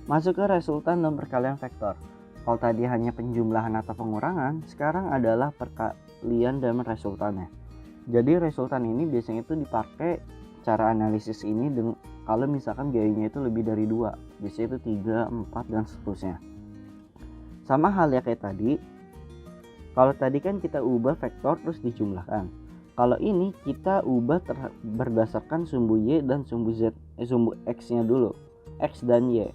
Masuk ke resultan dan perkalian vektor. Kalau tadi hanya penjumlahan atau pengurangan, sekarang adalah perkalian dan resultannya. Jadi resultan ini biasanya itu dipakai cara analisis ini kalau misalkan biayanya itu lebih dari 2, biasanya itu 3, 4 dan seterusnya. Sama hal ya kayak tadi. Kalau tadi kan kita ubah vektor terus dijumlahkan. Kalau ini kita ubah berdasarkan sumbu Y dan sumbu X-nya dulu, X dan Y.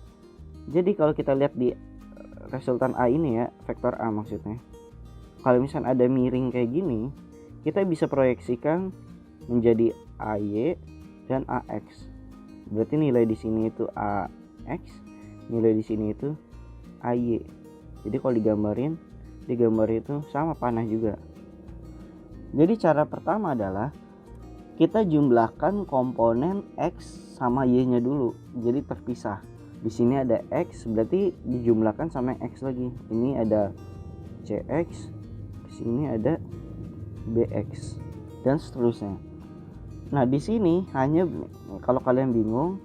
Jadi kalau kita lihat di resultan A ini ya, vektor A maksudnya. Kalau misalnya ada miring kayak gini, kita bisa proyeksikan menjadi AY dan AX. Berarti nilai di sini itu AX, nilai di sini itu AY. Jadi kalau digambar itu sama panah juga. Jadi cara pertama adalah kita jumlahkan komponen X sama Y-nya dulu. Jadi terpisah. Di sini ada X, berarti dijumlahkan sama X lagi. Ini ada CX, di sini ada BX dan seterusnya. Nah, di sini hanya kalau kalian bingung,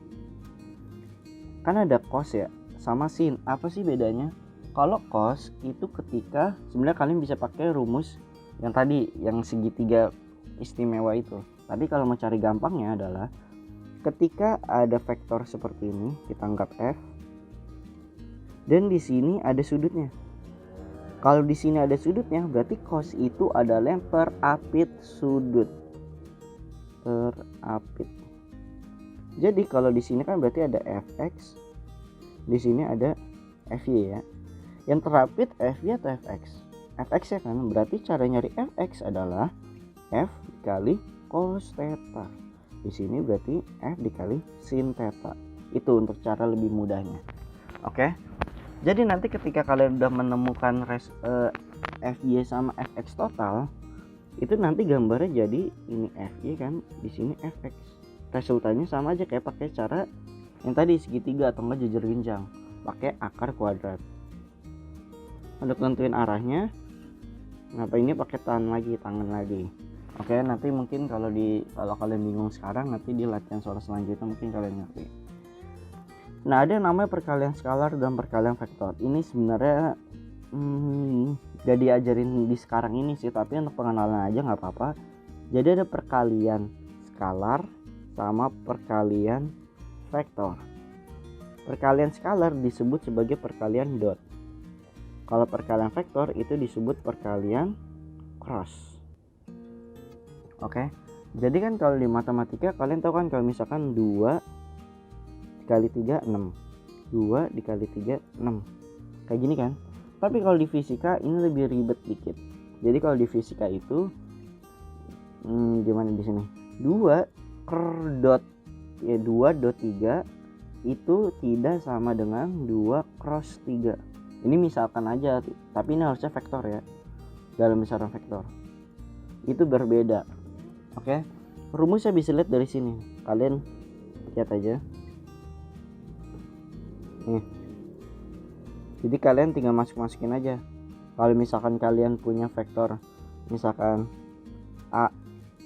kan ada cos ya sama sin. Apa sih bedanya? Kalau cos itu ketika sebenarnya kalian bisa pakai rumus yang tadi, yang segitiga istimewa itu. Tapi kalau mau cari gampangnya adalah ketika ada vektor seperti ini, kita anggap F, dan di sini ada sudutnya. Kalau di sini ada sudutnya, berarti cos itu adalah perapit sudut. Perapit. Jadi kalau di sini kan berarti ada Fx, di sini ada Fy ya. Yang terapit Fy atau Fx? Fx ya kan. Berarti cara nyari Fx adalah F dikali cos theta. Di sini berarti F dikali sin theta. Itu untuk cara lebih mudahnya. Oke. Jadi nanti ketika kalian udah menemukan Fy sama Fx total, itu nanti gambarnya jadi ini Fy kan, di sini Fx. Resultannya sama aja kayak pakai cara yang tadi segitiga atau enggak jejer genjang, pakai akar kuadrat. Untuk tentuin arahnya, ngapa ini pakai tangan lagi. Oke, nanti mungkin kalau kalian bingung sekarang, nanti di latihan soal selanjutnya mungkin kalian ngerti. Nah, ada yang namanya perkalian skalar dan perkalian vektor. Ini sebenarnya gak diajarin di sekarang ini sih, tapi untuk pengenalan aja nggak apa-apa. Jadi ada perkalian skalar sama perkalian vektor. Perkalian skalar disebut sebagai perkalian dot. Kalau perkalian vektor itu disebut perkalian cross. Oke. Jadi kan kalau di matematika kalian tahu kan, kalau misalkan 2 dikali 3 6. 2 dikali 3 6. Kayak gini kan? Tapi kalau di fisika ini lebih ribet dikit. Jadi kalau di fisika itu gimana di sini? 2 dot 3 itu tidak sama dengan 2 cross 3. Ini misalkan aja, tapi ini harusnya vektor ya. Dalam misalkan vektor itu berbeda. Oke. Rumusnya bisa lihat dari sini. Kalian lihat aja. Nih. Jadi kalian tinggal masukin aja. Kalau misalkan kalian punya vektor, misalkan A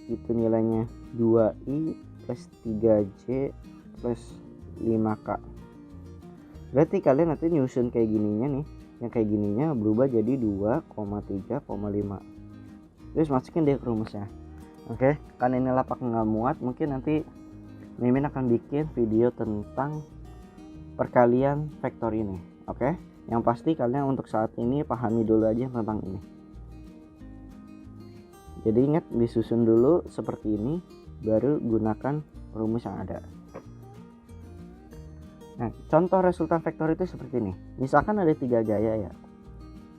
itu nilainya 2i plus 3j plus 5k. Berarti kalian nanti nyusun kayak gininya nih. Yang kayak gininya berubah jadi 2,3,5. Terus masukin deh ke rumusnya. Oke, kan ini lapak nggak muat, mungkin nanti Mimin akan bikin video tentang perkalian vektor ini. Oke, yang pasti kalian untuk saat ini pahami dulu aja tentang ini. Jadi ingat, disusun dulu seperti ini, baru gunakan rumus yang ada. Nah, contoh resultan vektor itu seperti ini. Misalkan ada 3 gaya ya.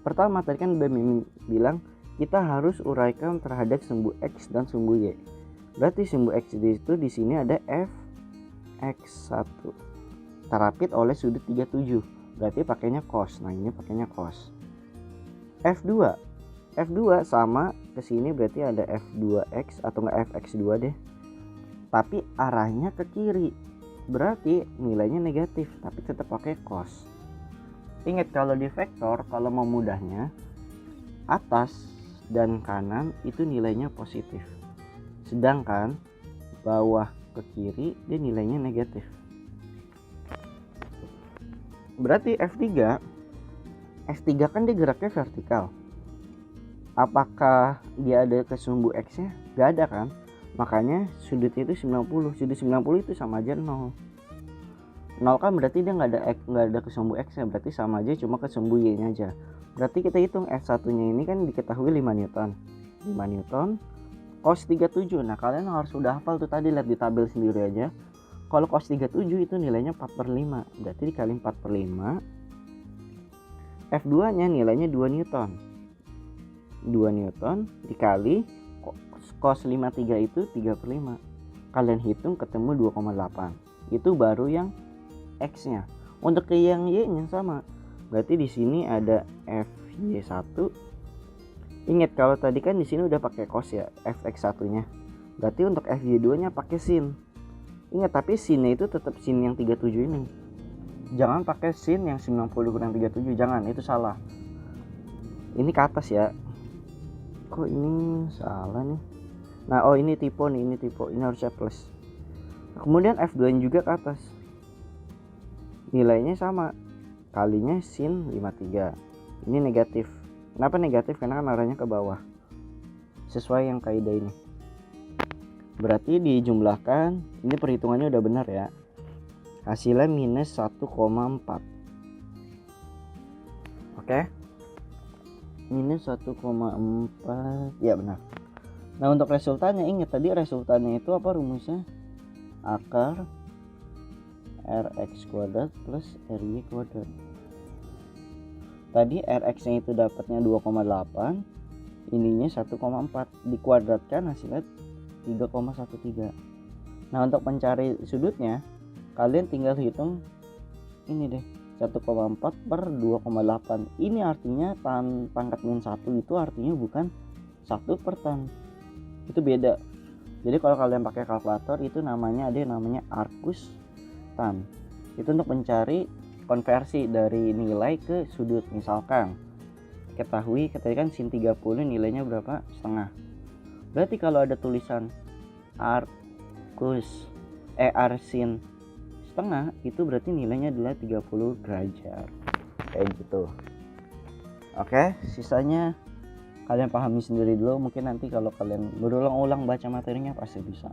Pertama tadi kan udah Mimin bilang, kita harus uraikan terhadap sumbu X dan sumbu Y. Berarti sumbu X itu di sini ada Fx1 terapit oleh sudut 37. Berarti pakainya cos. Nah, ini pakainya cos. F2 sama ke sini, berarti ada F2x atau enggak Fx2 deh. Tapi arahnya ke kiri. Berarti nilainya negatif, tapi tetap pakai cos. Ingat kalau di vektor, kalau mau mudahnya, atas dan kanan itu nilainya positif, sedangkan bawah ke kiri dia nilainya negatif. Berarti F3 kan dia geraknya vertikal. Apakah dia ada ke sumbu X-nya? Gak ada kan? Makanya sudutnya itu 90. Sudut 90 itu sama aja 0. 0 kan berarti dia nggak ada ke sumbu X-nya, berarti sama aja cuma ke sumbu Y-nya aja. Berarti kita hitung F1-nya ini kan diketahui 5 Newton. 5 Newton cos 37. Nah, kalian harus udah hafal tuh tadi, lihat di tabel sendiri aja. Kalau cos 37 itu nilainya 4/5. Berarti dikali 4/5. F2-nya nilainya 2 Newton. 2 Newton dikali cos 53 itu 3/5. Kalian hitung ketemu 2,8. Itu baru yang X-nya. Untuk ke yang Y-nya sama. Berarti di sini ada FY1. Ingat kalau tadi kan di sini udah pakai cos ya, Fx1-nya. Berarti untuk Fy2-nya pakai sin. Ingat, tapi sin-nya itu tetap sin yang 37 ini. Jangan pakai sin yang 90 kurang 37, jangan, itu salah. Ini ke atas ya. Kok ini salah nih? Nah, oh ini tipe nih, ini harusnya plus. Kemudian F2 juga ke atas. Nilainya sama. Kalinya sin 53. Ini negatif. Kenapa negatif? Karena kan arahnya ke bawah. Sesuai yang kaidah ini. Berarti dijumlahkan, ini perhitungannya udah benar ya. Hasilnya minus 1,4. Oke. Minus 1,4. Ya benar. Nah, untuk resultannya, ingat tadi resultannya itu apa rumusnya? Akar Rx kuadrat plus Ry kuadrat. Tadi Rx nya itu dapatnya 2,8, ininya 1,4, dikuadratkan hasilnya 3,13. Nah, untuk mencari sudutnya kalian tinggal hitung ini deh, 1,4 per 2,8. Ini artinya tan pangkat min 1 itu artinya bukan 1 per tan, itu beda. Jadi kalau kalian pakai kalkulator itu namanya, ada yang namanya arcus tan. Itu untuk mencari konversi dari nilai ke sudut. Misalkan ketahui tadi kan sin 30 nilainya berapa? Setengah. Berarti kalau ada tulisan arcus arsin setengah, itu berarti nilainya adalah 30 derajat. Kayak gitu. Oke, sisanya kalian pahami sendiri dulu. Mungkin nanti kalau kalian berulang-ulang baca materinya pasti bisa.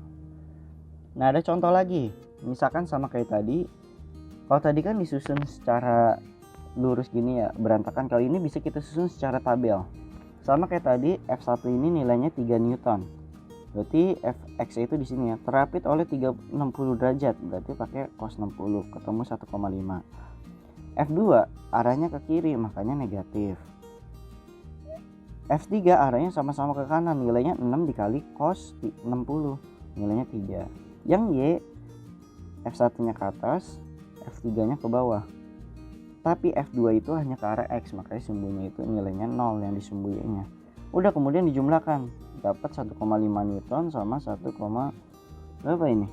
Nah, ada contoh lagi. Misalkan sama kayak tadi. Kalau tadi kan disusun secara lurus gini ya, berantakan. Kali ini bisa kita susun secara tabel. Sama kayak tadi, F1 ini nilainya 3 Newton. Berarti Fx itu di sini ya, terapit oleh 360 derajat. Berarti pakai cos 60, ketemu 1,5. F2 arahnya ke kiri, makanya negatif. F3 arahnya sama-sama ke kanan, nilainya 6 dikali cos 60, nilainya 3. Yang Y, F1-nya ke atas, F3-nya ke bawah. Tapi F2 itu hanya ke arah X, makanya sumbunya itu nilainya 0 yang di sumbu Y-nya. Udah, kemudian dijumlahkan, dapat 1,5 Newton sama 1, berapa ini?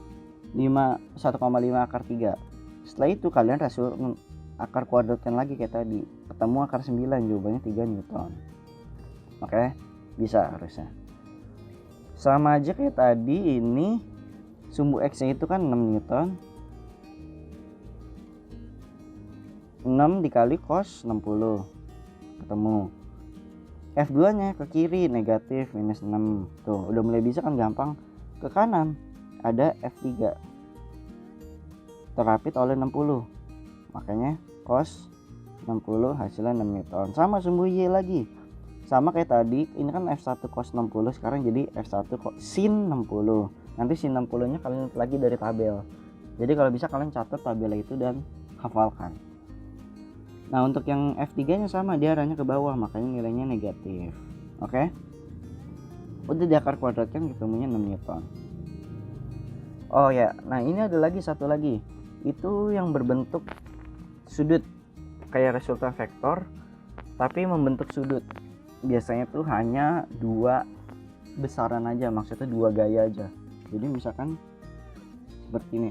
1,5 akar 3. Setelah itu kalian rasio akar kuadratkan lagi kayak tadi, ketemu akar 9, jawabannya 3 Newton. Oke, bisa harusnya. Sama aja kayak tadi, ini sumbu X-nya itu kan 6 Newton. 6 dikali cos 60, ketemu. F2-nya ke kiri, negatif, minus 6. Tuh, udah mulai bisa kan, gampang. Ke kanan ada F3, terapit oleh 60, makanya cos 60 hasilnya 6 Newton. Sama sumbu Y lagi, sama kayak tadi. Ini kan F1 cos 60, sekarang jadi F1 sin 60. Nanti sin 60 nya kalian lihat lagi dari tabel. Jadi kalau bisa kalian catat tabel itu dan hafalkan. Nah, untuk yang F3 nya sama, dia arahnya ke bawah, makanya nilainya negatif. Oke. Udah diakar kuadratkan, ketemunya 6 Newton. Oh ya, nah ini ada lagi satu lagi. Itu yang berbentuk sudut, kayak resultan vektor tapi membentuk sudut. Biasanya tuh hanya 2 besaran aja, maksudnya 2 gaya aja. Jadi misalkan seperti ini,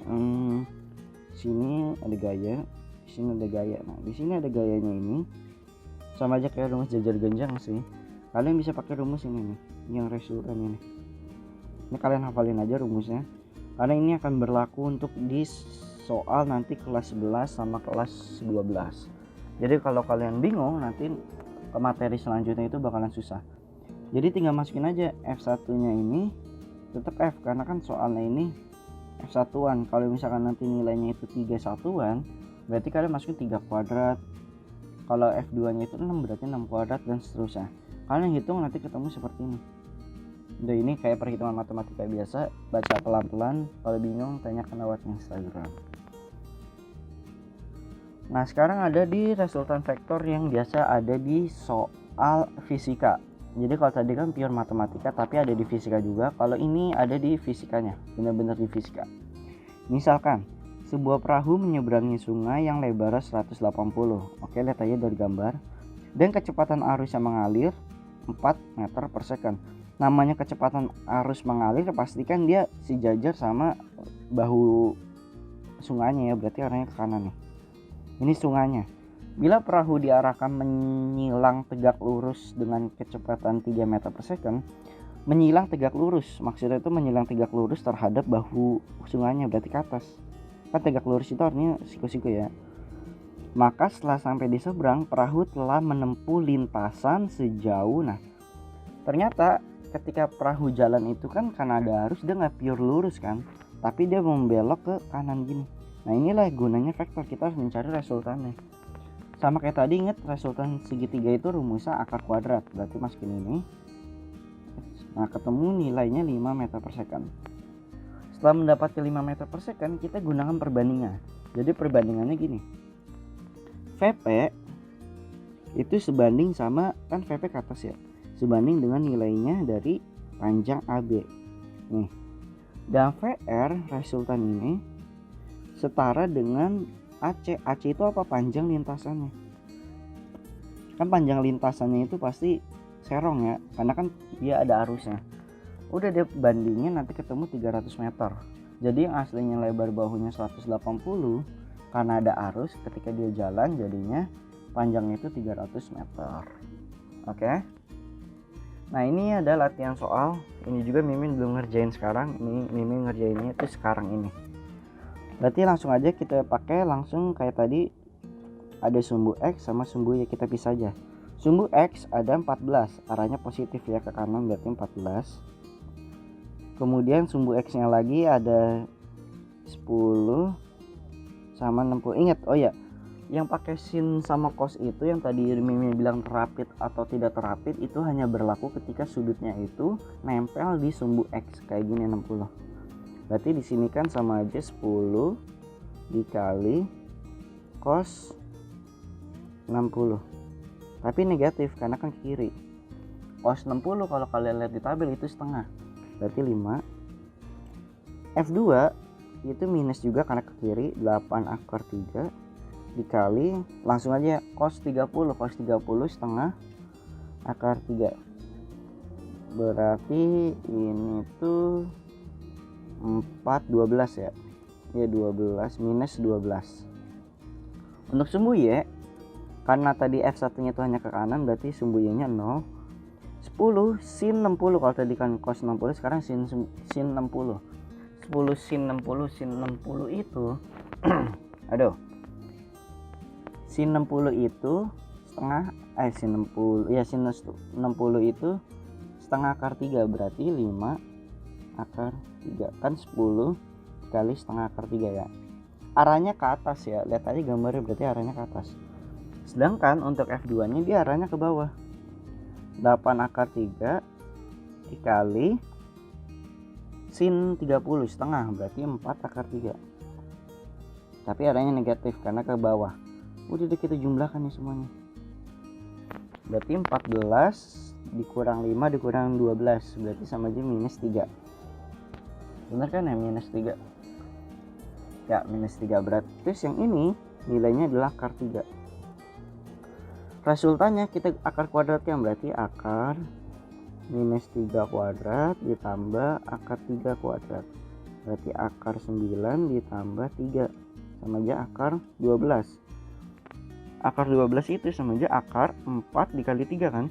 sini ada gaya, di sini ada gaya. Nah, di sini ada gayanya ini. Sama aja kayak rumus jajar genjang sih. Kalian bisa pakai rumus ini nih, yang resultan ini. Ini kalian hafalin aja rumusnya, karena ini akan berlaku untuk di soal nanti kelas 11 sama kelas 12. Jadi kalau kalian bingung nanti ke materi selanjutnya itu bakalan susah. Jadi tinggal masukin aja F1 nya ini tetap F, karena kan soalnya ini F1an. Kalau misalkan nanti nilainya itu 3 satuan, berarti kalian masukin 3 kuadrat. Kalau F2 nya itu 6, berarti 6 kuadrat dan seterusnya. Kalian hitung nanti ketemu seperti ini. Udah, ini kayak perhitungan matematika biasa, baca pelan-pelan. Kalau bingung tanyakan lewat Instagram. Nah, sekarang ada di resultan vektor yang biasa ada di soal fisika. Jadi kalau tadi kan pure matematika, tapi ada di fisika juga. Kalau ini ada di fisikanya, benar-benar di fisika. Misalkan sebuah perahu menyeberangi sungai yang lebarnya 180. Oke, lihat aja dari gambar. Dan kecepatan arus yang mengalir 4 meter per second. Namanya kecepatan arus mengalir, pastikan dia sejajar sama bahu sungainya ya, berarti arahnya ke kanan nih. Ini sungainya. Bila perahu diarahkan menyilang tegak lurus dengan kecepatan 3 meter per second, menyilang tegak lurus, maksudnya itu menyilang tegak lurus terhadap bahu sungainya, berarti ke atas. Kan tegak lurus itu artinya siku-siku ya. Maka setelah sampai di seberang, perahu telah menempuh lintasan sejauh, nah ternyata ketika perahu jalan itu kan karena ada arus, dia nggak pure lurus kan, tapi dia membelok ke kanan gini. Nah inilah gunanya vektor, kita harus mencari resultannya. Sama kayak tadi, ingat resultan segitiga itu rumusnya akar kuadrat, berarti masukin ini. Nah ketemu nilainya 5 meter per second. Setelah mendapatkan 5 meter per second, kita gunakan perbandingan. Jadi perbandingannya gini, VP itu sebanding sama, kan VP ke atas ya, sebanding dengan nilainya dari panjang AB nih. Dan VR resultan ini setara dengan AC. AC itu apa? Panjang lintasannya. Kan panjang lintasannya itu pasti serong ya, karena kan dia ada arusnya. Udah deh bandingin, nanti ketemu 300 meter. Jadi yang aslinya lebar bahunya 180, karena ada arus ketika dia jalan jadinya panjangnya itu 300 meter. Oke. Nah ini ada latihan soal. Ini juga Mimin belum ngerjain sekarang. Ini Mimin ngerjainnya itu sekarang ini. Berarti langsung aja kita pakai langsung kayak tadi, ada sumbu X sama sumbu Y, kita pisah aja. Sumbu X ada 14, arahnya positif ya ke kanan, berarti 14. Kemudian sumbu X nya lagi ada 10 sama 60. Ingat, oh ya, yang pakai sin sama cos itu yang tadi Mimi bilang terapit atau tidak terapit, itu hanya berlaku ketika sudutnya itu nempel di sumbu X kayak gini 60. Berarti di sini kan sama aja 10 dikali cos 60. Tapi negatif karena kan kiri. Cos 60 kalau kalian lihat di tabel itu setengah. Berarti 5. F2 itu minus juga karena ke kiri, 8 akar 3 dikali, langsung aja cos 30. Cos 30 setengah akar 3. Berarti ini tuh 4, 12 ya. Ya 12 minus 12. Untuk sumbu Y, karena tadi F1 nya itu hanya ke kanan, berarti sumbu Y nya 0. 10 sin 60, kalau tadi kan cos 60, sekarang sin 60. 10 sin 60, sin 60 itu aduh, sin 60 itu setengah, sin 60 ya, sin 60 itu setengah akar 3, berarti 5 akar 3, kan 10 kali setengah akar 3 ya. Arahnya ke atas ya, lihat aja gambarnya, berarti arahnya ke atas. Sedangkan untuk F2 nya dia arahnya ke bawah. 8 akar 3 dikali sin 30 setengah, berarti 4 akar 3. Tapi arahnya negatif karena ke bawah. Udah deh kita jumlahkan nih semuanya. Berarti 14 dikurang 5 dikurang 12, berarti sama aja minus 3. Bener kan ya, minus 3 ya, minus 3. Berarti terus yang ini nilainya adalah akar 3. Resultannya kita akar kuadratnya, berarti akar minus 3 kuadrat ditambah akar 3 kuadrat, berarti akar 9 ditambah 3 sama aja akar 12. Akar 12 itu sama aja akar 4 dikali 3 kan.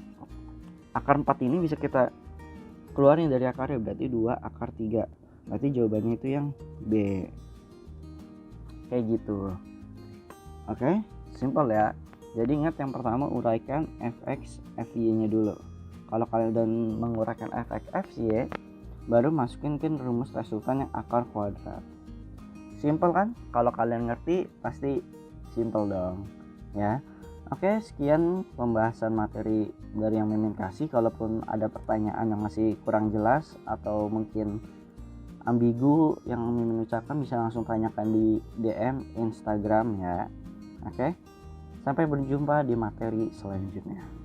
Akar 4 ini bisa kita keluarin dari akarnya, berarti 2 akar 3. Berarti jawabannya itu yang B. kayak gitu. Oke, simple ya. Jadi ingat yang pertama uraikan fx fy nya dulu. Kalau kalian udah menguraikan fx fy, baru masukin ke rumus resultan yang akar kuadrat. Simple kan? Kalau kalian ngerti pasti simple dong ya. Oke, sekian pembahasan materi dari yang Mimin kasih. Kalaupun ada pertanyaan yang masih kurang jelas atau mungkin ambigu yang Mimin ucapkan, bisa langsung tanyakan di DM Instagram ya. Oke, sampai berjumpa di materi selanjutnya.